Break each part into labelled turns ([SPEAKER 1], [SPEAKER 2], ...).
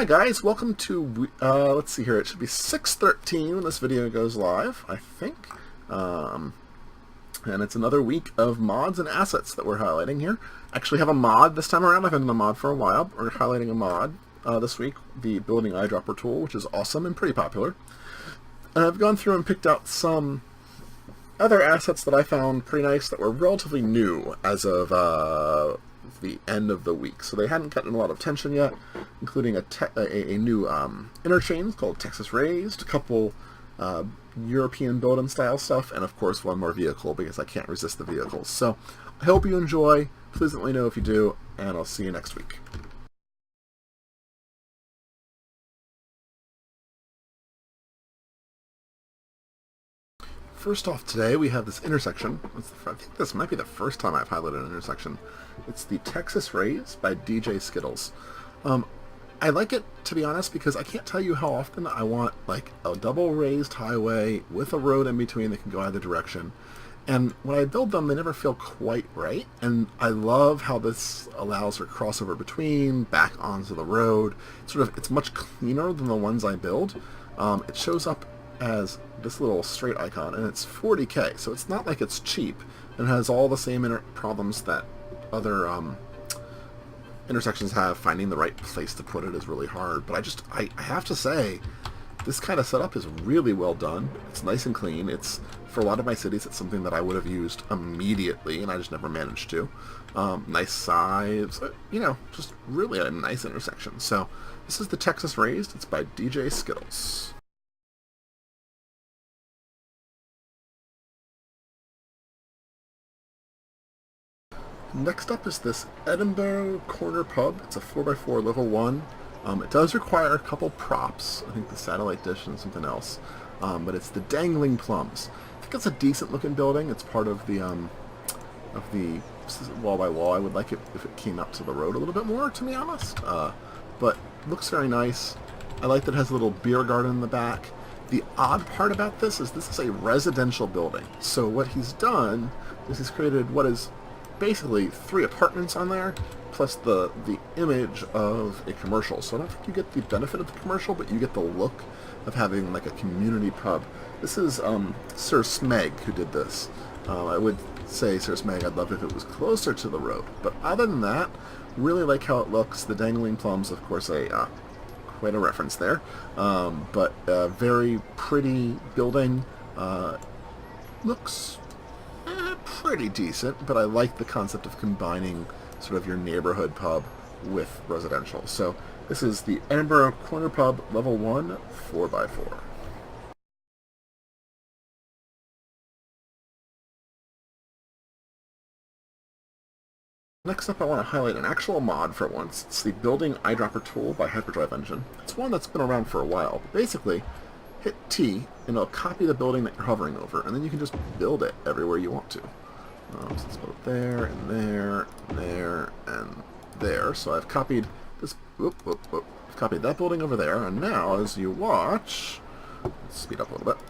[SPEAKER 1] Hi guys, welcome to, let's see here, it should be 6:13 when this video goes live, I think. And it's another week of mods and assets that we're highlighting here. Actually have a mod this time around. I've been in a mod for a while. We're highlighting a mod this week, the building eyedropper tool, which is awesome and pretty popular. And I've gone through and picked out some other assets that I found pretty nice that were relatively new as of the end of the week. So they hadn't gotten a lot of attention yet, including a new interchange called Texas Raised, a couple European build-in style stuff, and of course one more vehicle because I can't resist the vehicles. So I hope you enjoy. Please let me know if you do, and I'll see you next week. First off today, we have this intersection. I think this might be the first time I've highlighted an intersection. It's the Texas Raised by DJ Skittles. I like it, to be honest, because I can't tell you how often I want like a double raised highway with a road in between that can go either direction. And when I build them, they never feel quite right. And I love how this allows for crossover between, back onto the road. It's much cleaner than the ones I build. It shows up as this little straight icon, and it's 40K, so it's not like it's cheap, and has all the same problems that other intersections have. Finding the right place to put it is really hard, but I have to say, this kind of setup is really well done. It's nice and clean. It's, for a lot of my cities, it's something that I would have used immediately, and I just never managed to. Nice size, just really a nice intersection. So this is the Texas Raised. It's by DJ Skittles. Next up is this Edinburgh Corner Pub. It's a 4x4 level 1. It does require a couple props. I think the satellite dish and something else. But it's the Dangling Plums. I think it's a decent looking building. It's part of the wall by wall. I would like it if it came out to the road a little bit more, to be honest. But looks very nice. I like that it has a little beer garden in the back. The odd part about this is a residential building. So what he's done is he's created what is basically 3 apartments on there, plus the image of a commercial. So I don't think you get the benefit of the commercial, but you get the look of having like a community pub. This is Sir Smeg who did this. I would say, Sir Smeg, I'd love if it was closer to the road. But other than that, really like how it looks. The Dangling Plums, of course, quite a reference there. But a very pretty building. Looks pretty decent, but I like the concept of combining sort of your neighborhood pub with residential. So this is the Edinburgh Corner Pub Level 1 4x4. Next up, I want to highlight an actual mod for once. It's the Building Eyedropper tool by Hyperdrive Engine. It's one that's been around for a while. Basically, hit T and it'll copy the building that you're hovering over, and then you can just build it everywhere you want to. So let's put it there, and there, and there, and there. So I've copied this, I've copied that building over there, and now as you watch, let's speed up a little bit,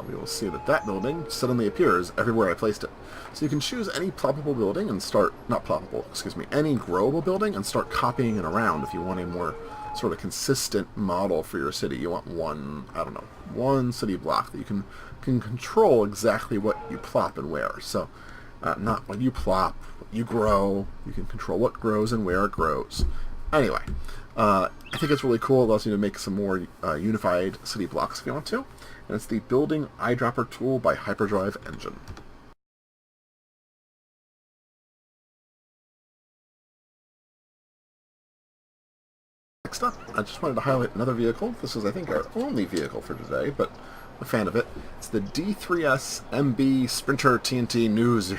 [SPEAKER 1] we will see that that building suddenly appears everywhere I placed it. So you can choose any ploppable building and start, not ploppable, excuse me, any growable building and start copying it around if you want a more sort of consistent model for your city. You want one city block that you can control exactly what you plop and where. So not what you plop, what you grow. You can control what grows and where it grows. Anyway, I think it's really cool. It allows you to make some more unified city blocks if you want to. And it's the Building Eyedropper tool by Hyperdrive Engine. Next up, I just wanted to highlight another vehicle. This is, I think, our only vehicle for today, but I'm a fan of it. It's the D3S MB Sprinter TNT News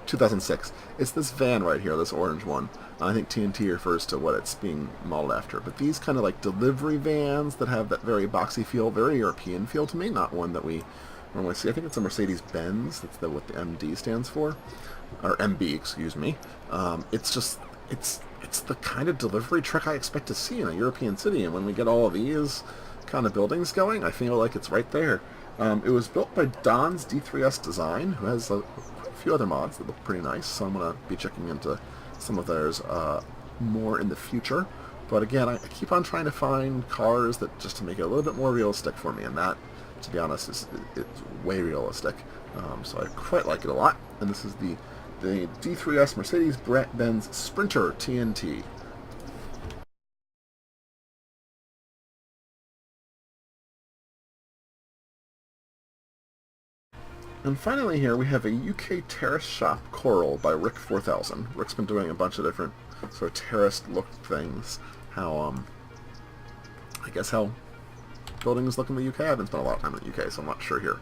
[SPEAKER 1] 2006. It's this van right here, this orange one. I think TNT refers to what it's being modeled after. But these kind of like delivery vans that have that very boxy feel, very European feel to me, not one that we normally see. I think it's a Mercedes-Benz. That's what the MD stands for. Or MB, excuse me. It's the kind of delivery truck I expect to see in a European city, and when we get all of these kind of buildings going, I feel like it's right there. It was built by Don's D3S Design, who has a few other mods that look pretty nice, so I'm going to be checking into some of theirs more in the future. But again, I keep on trying to find cars that just to make it a little bit more realistic for me, and that, to be honest, it's way realistic. So I quite like it a lot. And this is the D3S Mercedes-Benz Sprinter TNT. And finally here we have a UK Terrace Shop Coral by Rick 4000. Rick's been doing a bunch of different sort of terraced look things. How, I guess how buildings look in the UK. I haven't spent a lot of time in the UK, so I'm not sure here.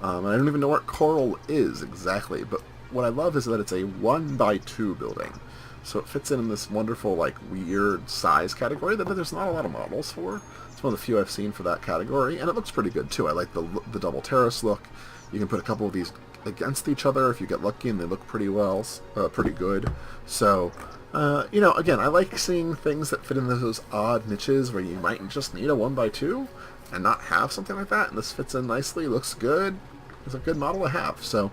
[SPEAKER 1] And I don't even know what coral is exactly, but what I love is that it's a 1x2 building. So it fits in this wonderful, like, weird size category that there's not a lot of models for. It's one of the few I've seen for that category, and it looks pretty good, too. I like the double terrace look. You can put a couple of these against each other if you get lucky, and they look pretty well, pretty good. So, you know, again, I like seeing things that fit in those odd niches where you might just need a 1x2 and not have something like that, and this fits in nicely, looks good. It's a good model to have. So,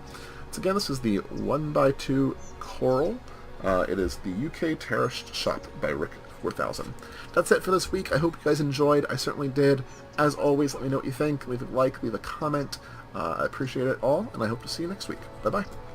[SPEAKER 1] again, this is the 1x2 Coral. It is the UK Terrace Shop by Rick 4000. That's it for this week. I hope you guys enjoyed. I certainly did. As always, let me know what you think. Leave a like, leave a comment. I appreciate it all, and I hope to see you next week. Bye-bye.